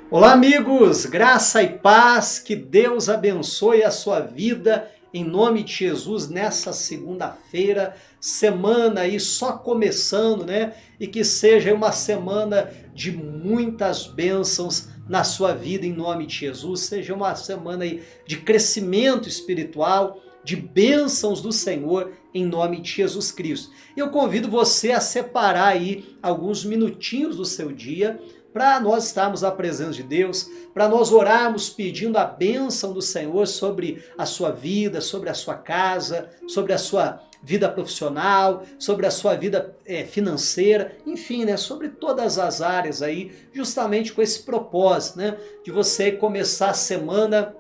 Olá, amigos, graça e paz, que Deus abençoe a sua vida em nome de Jesus nessa segunda-feira, semana aí só começando, né? E que seja uma semana de muitas bênçãos na sua vida em nome de Jesus, seja uma semana aí de crescimento espiritual, de bênçãos do Senhor em nome de Jesus Cristo. Eu convido você a separar aí alguns minutinhos do seu dia para nós estarmos à presença de Deus, para nós orarmos pedindo a bênção do Senhor sobre a sua vida, sobre a sua casa, sobre a sua vida profissional, sobre a sua vida financeira, enfim, né, sobre todas as áreas aí, justamente com esse propósito, né, de você começar a semana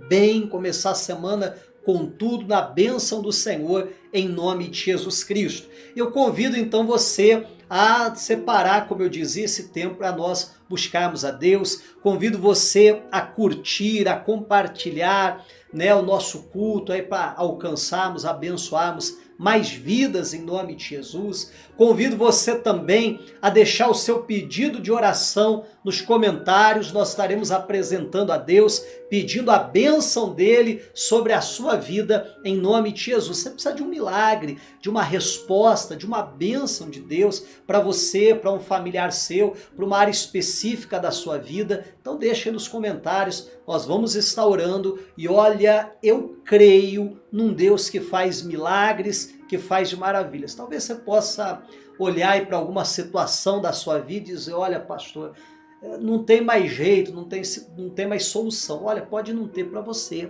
bem, começar a semana com tudo na bênção do Senhor, em nome de Jesus Cristo. Eu convido então você a separar, como eu dizia, esse tempo para nós buscarmos a Deus. Convido você a curtir, a compartilhar, né, o nosso culto aí para alcançarmos, abençoarmos mais vidas em nome de Jesus. Convido você também a deixar o seu pedido de oração nos comentários. Nós estaremos apresentando a Deus, pedindo a bênção dele sobre a sua vida em nome de Jesus. Você precisa de um milagre, de uma resposta, de uma bênção de Deus para você, para um familiar seu, para uma área específica da sua vida. Então deixa aí nos comentários, nós vamos estar orando e olha, eu creio num Deus que faz milagres, que faz de maravilhas. Talvez você possa olhar aí para alguma situação da sua vida e dizer, olha pastor, não tem mais jeito, não tem mais solução. Olha, pode não ter para você,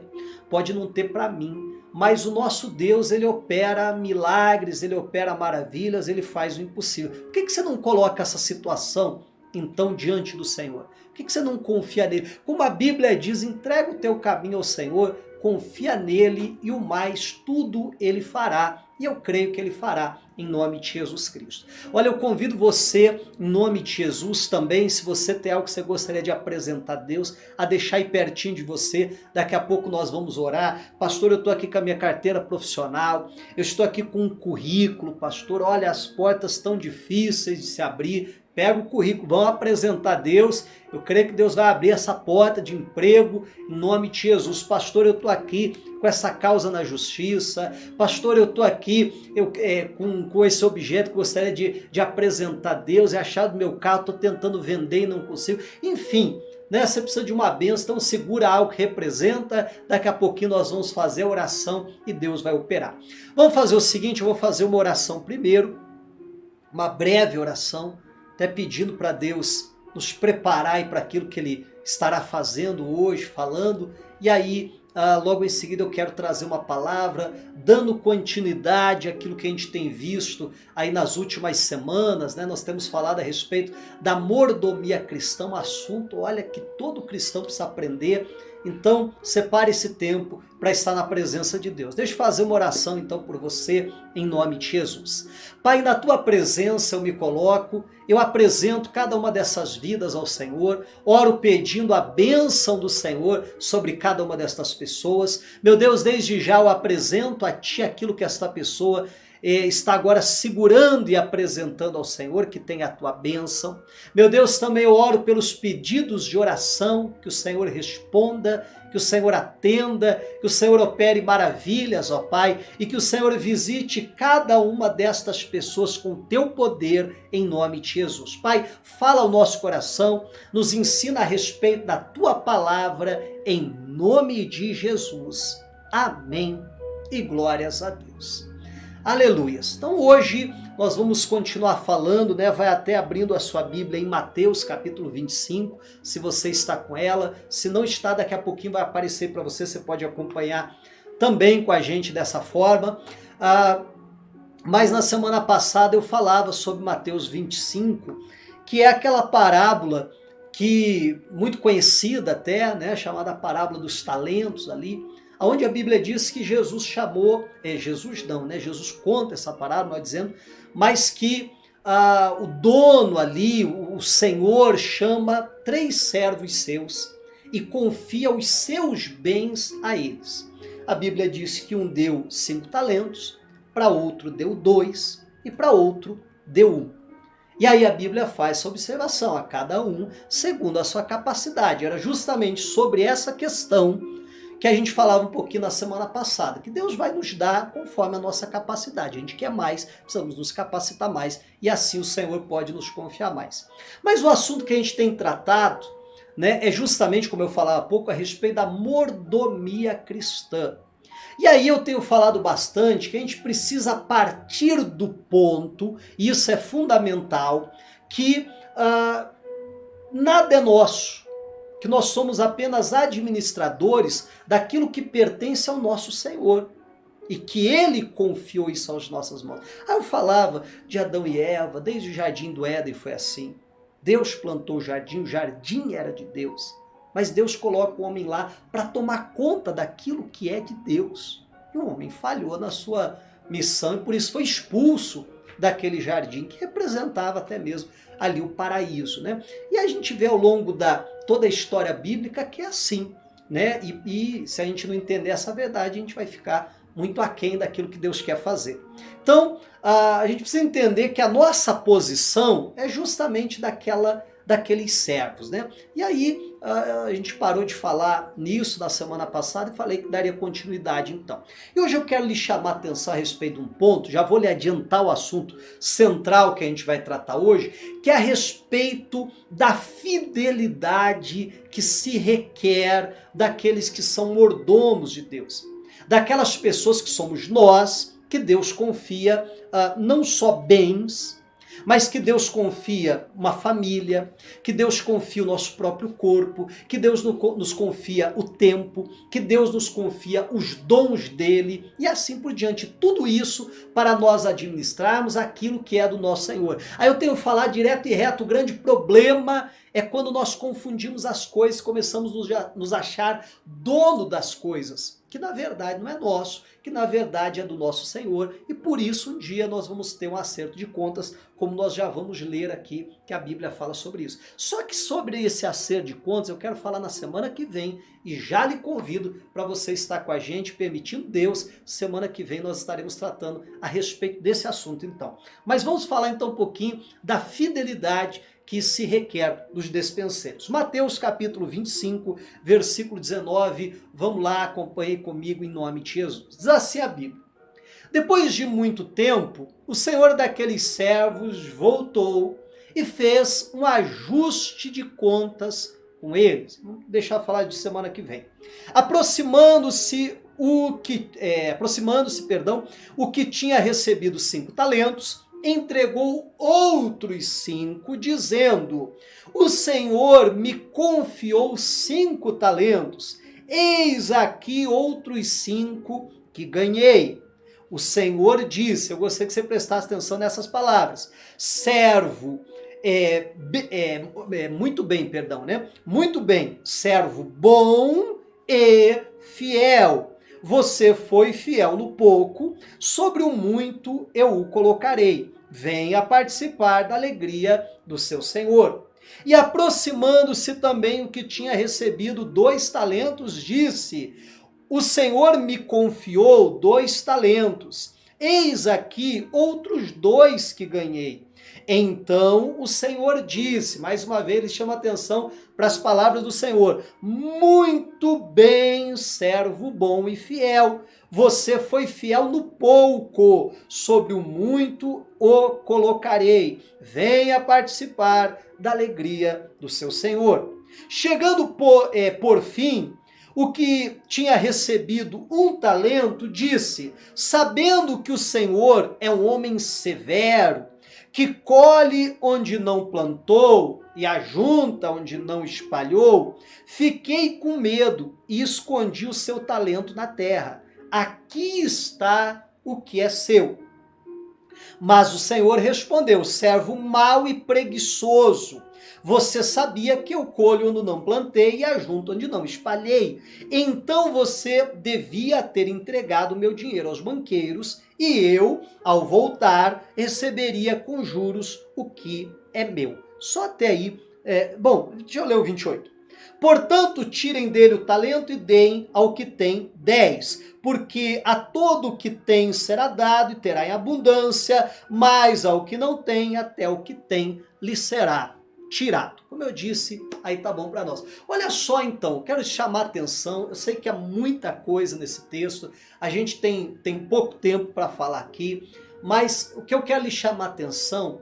pode não ter para mim, mas o nosso Deus, ele opera milagres, ele opera maravilhas, ele faz o impossível. Por que você não coloca essa situação então diante do Senhor? Por que você não confia nele? Como a Bíblia diz, entrega o teu caminho ao Senhor, confia nele e o mais tudo ele fará. E eu creio que ele fará em nome de Jesus Cristo. Olha, eu convido você, em nome de Jesus também, se você tem algo que você gostaria de apresentar a Deus, a deixar aí pertinho de você. Daqui a pouco nós vamos orar. Pastor, eu estou aqui com a minha carteira profissional, eu estou aqui com um currículo, pastor, olha, as portas estão difíceis de se abrir. Pega o currículo, vamos apresentar a Deus. Eu creio que Deus vai abrir essa porta de emprego em nome de Jesus. Pastor, eu estou aqui com essa causa na justiça. Pastor, eu estou aqui com esse objeto que gostaria de apresentar a Deus. É achado do meu carro, estou tentando vender e não consigo. Enfim, né, você precisa de uma bênção, então segura algo que representa. Daqui a pouquinho nós vamos fazer a oração e Deus vai operar. Vamos fazer o seguinte, eu vou fazer uma oração primeiro, uma breve oração, até pedindo para Deus nos preparar para aquilo que Ele estará fazendo hoje, falando. E aí, logo em seguida eu quero trazer uma palavra, dando continuidade àquilo que a gente tem visto aí nas últimas semanas, né? Nós temos falado a respeito da mordomia cristã, um assunto, olha, que todo cristão precisa aprender. Então, separe esse tempo para estar na presença de Deus. Deixa eu fazer uma oração então por você, em nome de Jesus. Pai, na tua presença eu me coloco, eu apresento cada uma dessas vidas ao Senhor, oro pedindo a bênção do Senhor sobre cada uma destas pessoas. Meu Deus, desde já eu apresento a Ti aquilo que esta pessoa está agora segurando e apresentando ao Senhor, que tem a tua bênção. Meu Deus, também eu oro pelos pedidos de oração, que o Senhor responda, que o Senhor atenda, que o Senhor opere maravilhas, ó Pai, e que o Senhor visite cada uma destas pessoas com teu poder, em nome de Jesus. Pai, fala ao nosso coração, nos ensina a respeito da tua palavra, em nome de Jesus. Amém e glórias a Deus. Aleluias. Então hoje nós vamos continuar falando, né? Vai até abrindo a sua Bíblia em Mateus capítulo 25, se você está com ela. Se não está, daqui a pouquinho vai aparecer para você, você pode acompanhar também com a gente dessa forma. Mas na semana passada eu falava sobre Mateus 25, que é aquela parábola que muito conhecida até, né? Chamada parábola dos talentos ali, onde a Bíblia diz que Jesus chamou, Jesus conta essa parábola, dizendo, mas que o dono ali, o Senhor, chama 3 servos seus e confia os seus bens a eles. A Bíblia diz que um deu 5 talentos, para outro deu 2 e para outro deu 1. E aí a Bíblia faz essa observação, a cada um segundo a sua capacidade. Era justamente sobre essa questão que a gente falava um pouquinho na semana passada, que Deus vai nos dar conforme a nossa capacidade. A gente quer mais, precisamos nos capacitar mais, e assim o Senhor pode nos confiar mais. Mas o assunto que a gente tem tratado, né, é justamente, como eu falava há pouco, a respeito da mordomia cristã. E aí eu tenho falado bastante que a gente precisa partir do ponto, e isso é fundamental, que nada é nosso, que nós somos apenas administradores daquilo que pertence ao nosso Senhor. E que Ele confiou isso às nossas mãos. Aí eu falava de Adão e Eva, desde o jardim do Éden foi assim. Deus plantou o jardim era de Deus. Mas Deus coloca o homem lá para tomar conta daquilo que é de Deus. E o homem falhou na sua missão e por isso foi expulso daquele jardim que representava até mesmo ali o paraíso, né? E a gente vê ao longo da toda a história bíblica que é assim, né? E se a gente não entender essa verdade, a gente vai ficar muito aquém daquilo que Deus quer fazer. Então, a gente precisa entender que a nossa posição é justamente daqueles servos, né? E aí a gente parou de falar nisso na semana passada e falei que daria continuidade então. E hoje eu quero lhe chamar a atenção a respeito de um ponto, já vou lhe adiantar o assunto central que a gente vai tratar hoje, que é a respeito da fidelidade que se requer daqueles que são mordomos de Deus. Daquelas pessoas que somos nós, que Deus confia não só bens, mas que Deus confia uma família, que Deus confia o nosso próprio corpo, que Deus nos confia o tempo, que Deus nos confia os dons dele e assim por diante. Tudo isso para nós administrarmos aquilo que é do nosso Senhor. Aí eu tenho que falar direto e reto, o grande problema é quando nós confundimos as coisas, começamos a nos achar dono das coisas, que na verdade não é nosso, que na verdade é do nosso Senhor, e por isso um dia nós vamos ter um acerto de contas, como nós já vamos ler aqui, que a Bíblia fala sobre isso. Só que sobre esse acerto de contas eu quero falar na semana que vem, e já lhe convido para você estar com a gente, permitindo Deus, semana que vem nós estaremos tratando a respeito desse assunto então. Mas vamos falar então um pouquinho da fidelidade que se requer dos despenseiros. Mateus capítulo 25, versículo 19, vamos lá, acompanhe comigo em nome de Jesus. Diz assim a Bíblia: depois de muito tempo, o senhor daqueles servos voltou e fez um ajuste de contas com eles. Vamos deixar falar de semana que vem. Aproximando-se, o que tinha recebido 5 talentos, entregou outros 5, dizendo: o Senhor me confiou 5 talentos, eis aqui outros 5 que ganhei. O Senhor disse, eu gostaria que você prestasse atenção nessas palavras, servo, muito bem, né? Muito bem, servo bom e fiel. Você foi fiel no pouco, sobre o muito eu o colocarei. Venha participar da alegria do seu Senhor. E aproximando-se também o que tinha recebido 2 talentos, disse: o Senhor me confiou 2 talentos. Eis aqui outros 2 que ganhei. Então o Senhor disse, mais uma vez ele chama atenção para as palavras do Senhor: muito bem, servo bom e fiel. Você foi fiel no pouco, sobre o muito o colocarei. Venha participar da alegria do seu Senhor. Chegando por fim, o que tinha recebido 1 talento disse: sabendo que o Senhor é um homem severo, que colhe onde não plantou e ajunta onde não espalhou, fiquei com medo e escondi o seu talento na terra. Aqui está o que é seu. Mas o Senhor respondeu: servo mau e preguiçoso, você sabia que eu colho onde não plantei e ajunto onde não espalhei. Então você devia ter entregado o meu dinheiro aos banqueiros, e eu, ao voltar, receberia com juros o que é meu. Só até aí. Bom, deixa eu ler o 28. Portanto, tirem dele o talento e deem ao que tem 10, porque a todo o que tem será dado e terá em abundância, mas ao que não tem, até o que tem lhe será tirado. Como eu disse, aí tá bom para nós. Olha só então, quero chamar a atenção, eu sei que há muita coisa nesse texto, a gente tem pouco tempo para falar aqui, mas o que eu quero lhe chamar a atenção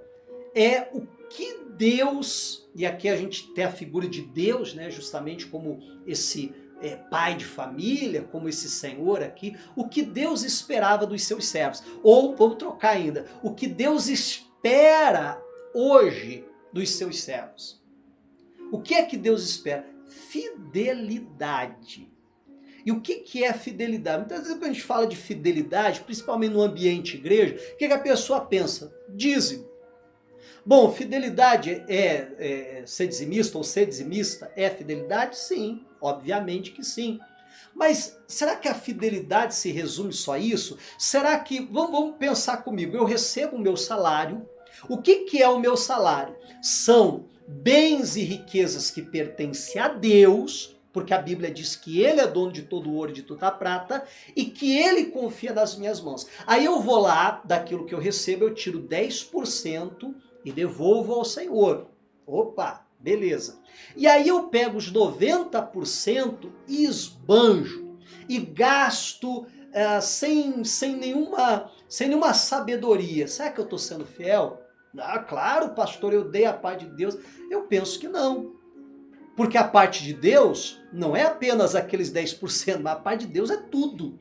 é o que Deus, e aqui a gente tem a figura de Deus, né, justamente como esse pai de família, como esse Senhor aqui, o que Deus esperava dos seus servos. Ou, vamos trocar ainda, o que Deus espera hoje dos seus servos. O que é que Deus espera? Fidelidade. E o que é fidelidade? Muitas vezes quando a gente fala de fidelidade, principalmente no ambiente igreja, o que a pessoa pensa? Dízimo. Bom, fidelidade é ser dizimista ou ser dizimista? É fidelidade? Sim, obviamente que sim. Mas será que a fidelidade se resume só a isso? Será que, vamos pensar comigo, eu recebo o meu salário. O que é o meu salário? São bens e riquezas que pertencem a Deus, porque a Bíblia diz que Ele é dono de todo o ouro e de toda a prata, e que Ele confia nas minhas mãos. Aí eu vou lá, daquilo que eu recebo, eu tiro 10% e devolvo ao Senhor. Opa, beleza. E aí eu pego os 90% e esbanjo, e gasto sem nenhuma sabedoria. Será que eu estou sendo fiel? Ah, claro, pastor, eu dei a paz de Deus. Eu penso que não. Porque a parte de Deus não é apenas aqueles 10%, mas a parte de Deus é tudo.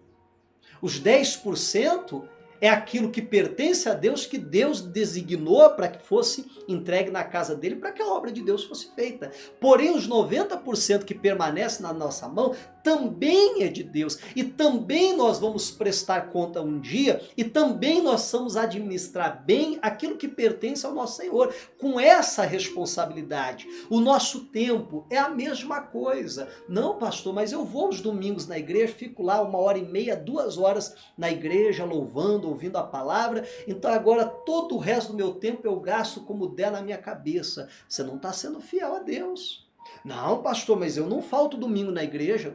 Os 10% é aquilo que pertence a Deus, que Deus designou para que fosse entregue na casa dele, para que a obra de Deus fosse feita. Porém, os 90% que permanecem na nossa mão também é de Deus. E também nós vamos prestar conta um dia, e também nós vamos administrar bem aquilo que pertence ao nosso Senhor, com essa responsabilidade. O nosso tempo é a mesma coisa. Não, pastor, mas eu vou aos domingos na igreja, fico lá 1h30, 2 horas na igreja, louvando, ouvindo a palavra, então agora todo o resto do meu tempo eu gasto como der na minha cabeça. Você não está sendo fiel a Deus. Não, pastor, mas eu não falto domingo na igreja.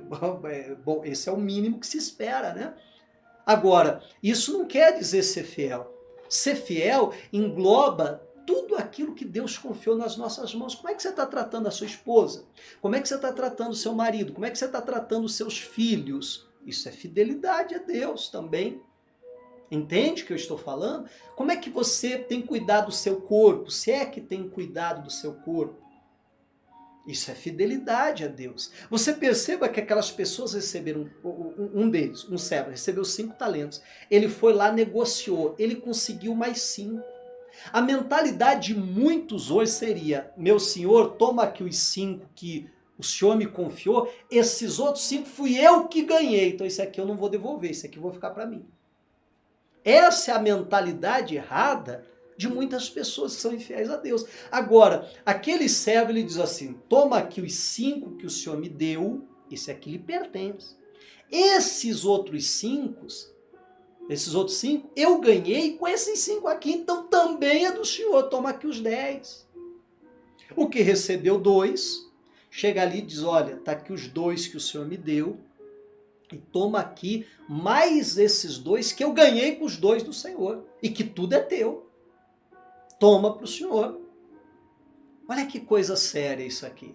Bom, esse é o mínimo que se espera, né? Agora, isso não quer dizer ser fiel. Ser fiel engloba tudo aquilo que Deus confiou nas nossas mãos. Como é que você está tratando a sua esposa? Como é que você está tratando o seu marido? Como é que você está tratando os seus filhos? Isso é fidelidade a Deus também. Entende o que eu estou falando? Como é que você tem cuidado do seu corpo? Se é que tem cuidado do seu corpo? Isso é fidelidade a Deus. Você perceba que aquelas pessoas receberam, um deles, um servo, recebeu 5 talentos. Ele foi lá, negociou, ele conseguiu mais 5. A mentalidade de muitos hoje seria, meu senhor, toma aqui os 5 que o senhor me confiou, esses outros 5 fui eu que ganhei, então esse aqui eu não vou devolver, esse aqui eu vou ficar para mim. Essa é a mentalidade errada de muitas pessoas que são infiéis a Deus. Agora, aquele servo, ele diz assim, toma aqui os 5 que o Senhor me deu, esse aqui lhe pertence. Esses outros 5, eu ganhei com esses 5 aqui, então também é do Senhor, toma aqui os 10. O que recebeu 2, chega ali e diz, olha, está aqui os 2 que o Senhor me deu, e toma aqui mais esses 2 que eu ganhei com os 2 do Senhor. E que tudo é teu. Toma para o Senhor. Olha que coisa séria isso aqui.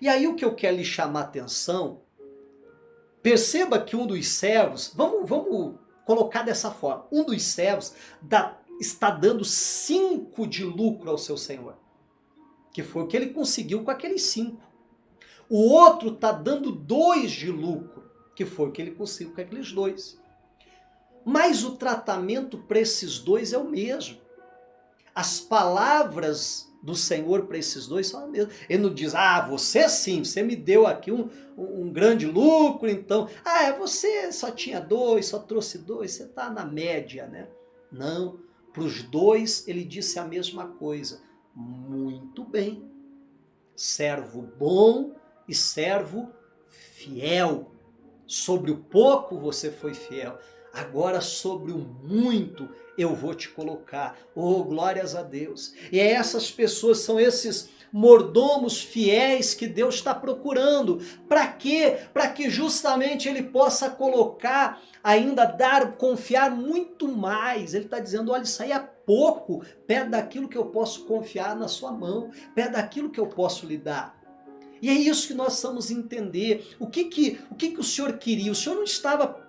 E aí o que eu quero lhe chamar a atenção, perceba que um dos servos, vamos colocar dessa forma, um dos servos está dando 5 de lucro ao seu Senhor. Que foi o que ele conseguiu com aqueles 5. O outro está dando 2 de lucro, que foi o que ele conseguiu com aqueles 2. Mas o tratamento para esses 2 é o mesmo. As palavras do Senhor para esses 2 são as mesmas. Ele não diz, você sim, você me deu aqui um grande lucro, então, você só tinha 2, só trouxe 2, você está na média, né? Não, para os 2 ele disse a mesma coisa. Muito bem, servo bom e servo fiel. Sobre o pouco você foi fiel, agora sobre o muito eu vou te colocar. Oh, glórias a Deus. E essas pessoas são esses mordomos fiéis que Deus está procurando. Para quê? Para que justamente ele possa colocar, ainda confiar muito mais. Ele está dizendo, olha, isso aí é pouco, perto daquilo que eu posso confiar na sua mão, perto daquilo que eu posso lhe dar. E é isso que nós precisamos entender. O que o Senhor queria? O Senhor não estava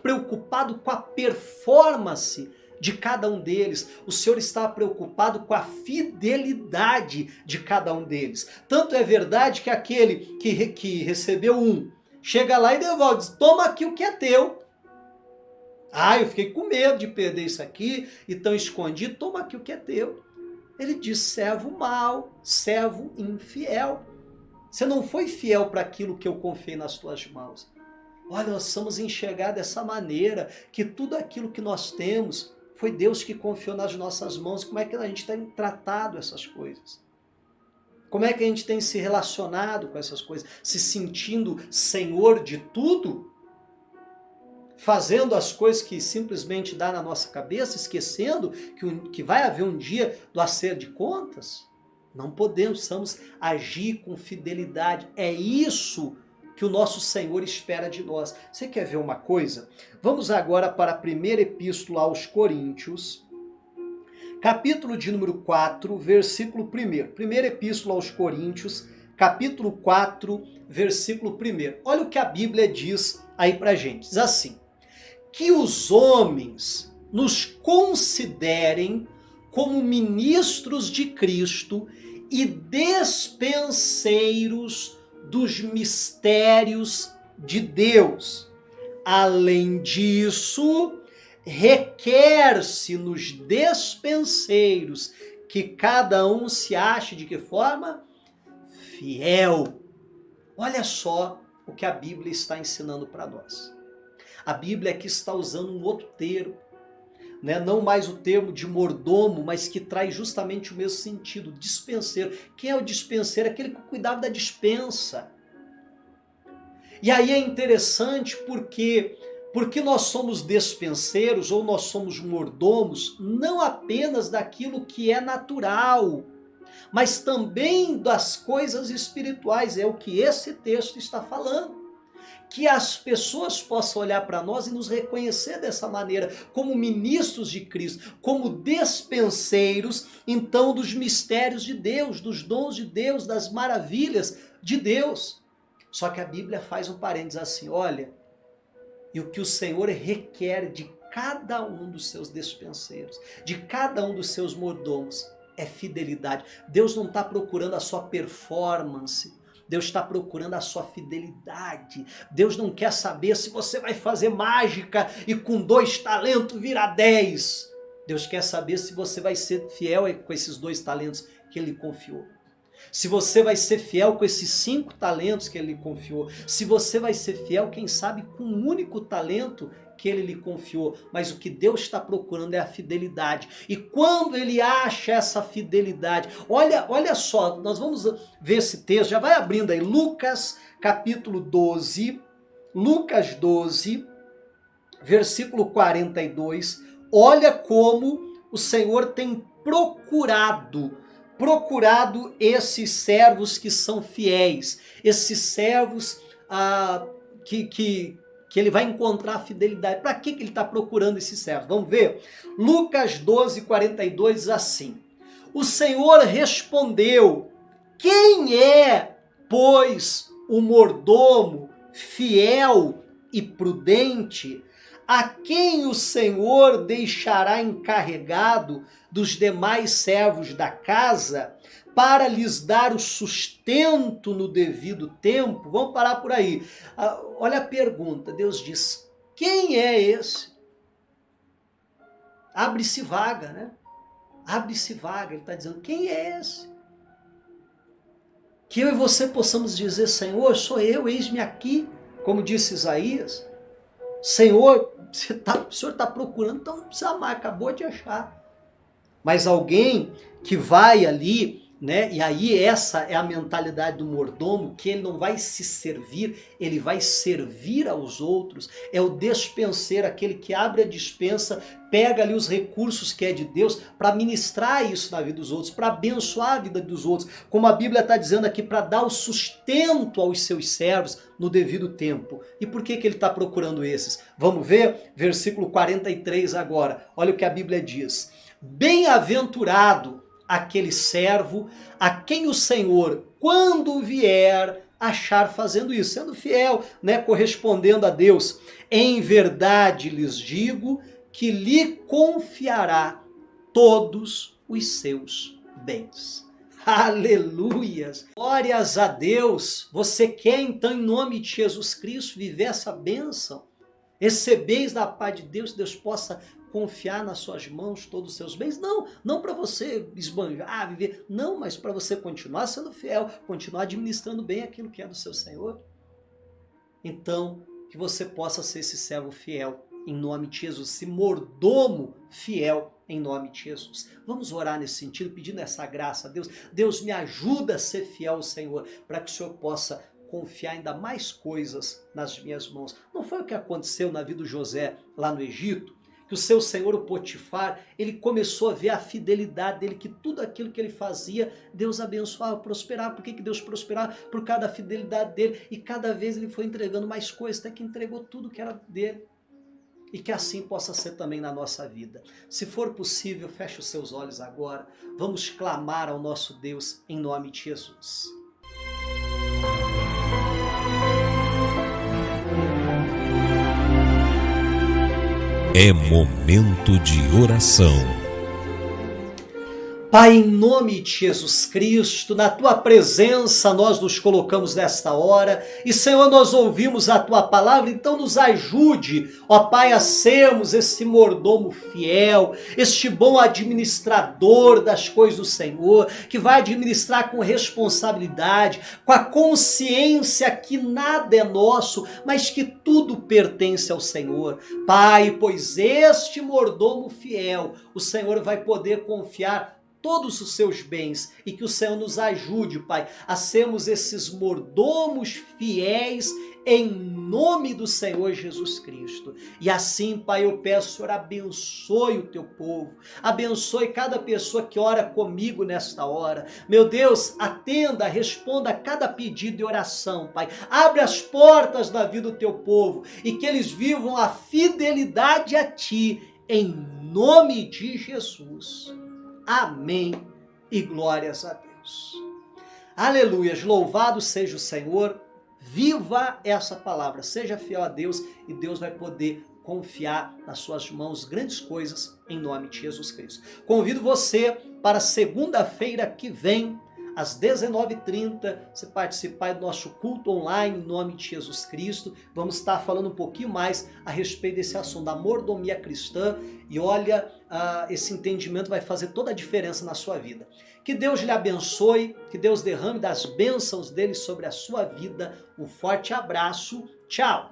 preocupado com a performance de cada um deles. O Senhor estava preocupado com a fidelidade de cada um deles. Tanto é verdade que aquele que recebeu chega lá e devolve, diz, toma aqui o que é teu. Eu fiquei com medo de perder isso aqui, e tão escondido, toma aqui o que é teu. Ele diz, servo mau, servo infiel. Você não foi fiel para aquilo que eu confiei nas tuas mãos. Olha, nós precisamos enxergar dessa maneira, que tudo aquilo que nós temos, foi Deus que confiou nas nossas mãos. Como é que a gente tem tratado essas coisas? Como é que a gente tem se relacionado com essas coisas? Se sentindo senhor de tudo? Fazendo as coisas que simplesmente dá na nossa cabeça, esquecendo que vai haver um dia do acerto de contas? Não podemos, precisamos agir com fidelidade. É isso que o nosso Senhor espera de nós. Você quer ver uma coisa? Vamos agora para a primeira epístola aos Coríntios, capítulo de número 4, versículo 1. Primeira epístola aos Coríntios, capítulo 4, versículo 1. Olha o que a Bíblia diz aí pra gente. Diz assim, que os homens nos considerem como ministros de Cristo e despenseiros dos mistérios de Deus. Além disso, requer-se nos despenseiros que cada um se ache de que forma? Fiel. Olha só o que a Bíblia está ensinando para nós. A Bíblia aqui está usando um outro termo, né? Não mais o termo de mordomo, mas que traz justamente o mesmo sentido, dispenseiro. Quem é o dispenseiro? Aquele que cuidava da dispensa. E aí é interessante porque nós somos despenseiros ou nós somos mordomos, não apenas daquilo que é natural, mas também das coisas espirituais. É o que esse texto está falando. Que as pessoas possam olhar para nós e nos reconhecer dessa maneira, como ministros de Cristo, como despenseiros, então, dos mistérios de Deus, dos dons de Deus, das maravilhas de Deus. Só que a Bíblia faz um parênteses assim, olha, e o que o Senhor requer de cada um dos seus despenseiros, de cada um dos seus mordomos, é fidelidade. Deus não está procurando a sua performance, Deus está procurando a sua fidelidade. Deus não quer saber se você vai fazer mágica e com 2 talentos virar 10. Deus quer saber se você vai ser fiel com esses 2 talentos que Ele confiou. Se você vai ser fiel com esses 5 talentos que Ele confiou. Se você vai ser fiel, quem sabe, com um único talento que Ele lhe confiou. Mas o que Deus está procurando é a fidelidade. E quando Ele acha essa fidelidade, olha só, nós vamos ver esse texto, já vai abrindo aí, Lucas capítulo 12, Lucas 12, versículo 42, olha como o Senhor tem procurado esses servos que são fiéis, esses servos que ele vai encontrar fidelidade. Para que ele está procurando esses servos? Vamos ver? Lucas 12, 42 diz assim, o Senhor respondeu, quem é, pois, o mordomo fiel e prudente, a quem o Senhor deixará encarregado dos demais servos da casa, para lhes dar o sustento no devido tempo? Vamos parar por aí. Olha a pergunta, Deus diz, quem é esse? Abre-se vaga, né? Abre-se vaga, ele está dizendo, quem é esse? Que eu e você possamos dizer, Senhor, sou eu, eis-me aqui, como disse Isaías. Senhor, o Senhor está procurando, então não precisa mais, acabou de achar. Mas alguém que vai ali né? E aí essa é a mentalidade do mordomo, que ele não vai se servir, ele vai servir aos outros. É o despenseiro, aquele que abre a despensa, pega ali os recursos que é de Deus para ministrar isso na vida dos outros, para abençoar a vida dos outros. Como a Bíblia está dizendo aqui, para dar o sustento aos seus servos no devido tempo. E por que ele está procurando esses? Vamos ver? Versículo 43 agora. Olha o que a Bíblia diz. Bem-aventurado aquele servo a quem o Senhor, quando vier, achar fazendo isso, sendo fiel, né, correspondendo a Deus. Em verdade lhes digo que lhe confiará todos os seus bens. Aleluias! Glórias a Deus! Você quer então, em nome de Jesus Cristo, viver essa bênção? Recebeis da paz de Deus, que Deus possa confiar nas suas mãos todos os seus bens? Não, não para você esbanjar, viver, não, mas para você continuar sendo fiel, continuar administrando bem aquilo que é do seu Senhor. Então, que você possa ser esse servo fiel, em nome de Jesus, esse mordomo fiel, em nome de Jesus. Vamos orar nesse sentido, pedindo essa graça a Deus. Deus, me ajuda a ser fiel ao Senhor, para que o Senhor possa confiar ainda mais coisas nas minhas mãos. Não foi o que aconteceu na vida do José lá no Egito? Que o seu senhor, o Potifar, ele começou a ver a fidelidade dele, que tudo aquilo que ele fazia, Deus abençoava, prosperava. Por que Deus prosperava? Por causa da fidelidade dele. E cada vez ele foi entregando mais coisas, até que entregou tudo que era dele. E que assim possa ser também na nossa vida. Se for possível, feche os seus olhos agora. Vamos clamar ao nosso Deus em nome de Jesus. É momento de oração. Pai, em nome de Jesus Cristo, na Tua presença nós nos colocamos nesta hora e, Senhor, nós ouvimos a Tua palavra, então nos ajude, ó Pai, a sermos esse mordomo fiel, este bom administrador das coisas do Senhor, que vai administrar com responsabilidade, com a consciência que nada é nosso, mas que tudo pertence ao Senhor. Pai, pois este mordomo fiel, o Senhor vai poder confiar todos os seus bens, e que o Senhor nos ajude, Pai, a sermos esses mordomos fiéis em nome do Senhor Jesus Cristo. E assim, Pai, eu peço, Senhor, abençoe o teu povo, abençoe cada pessoa que ora comigo nesta hora. Meu Deus, atenda, responda a cada pedido de oração, Pai. Abre as portas da vida do teu povo e que eles vivam a fidelidade a Ti, em nome de Jesus. Amém e glórias a Deus. Aleluias, louvado seja o Senhor, viva essa palavra, seja fiel a Deus e Deus vai poder confiar nas suas mãos grandes coisas em nome de Jesus Cristo. Convido você para segunda-feira que vem, às 19h30, você participar do nosso culto online em nome de Jesus Cristo. Vamos estar falando um pouquinho mais a respeito desse assunto da mordomia cristã e olha, esse entendimento vai fazer toda a diferença na sua vida. Que Deus lhe abençoe, que Deus derrame das bênçãos dele sobre a sua vida. Um forte abraço, tchau!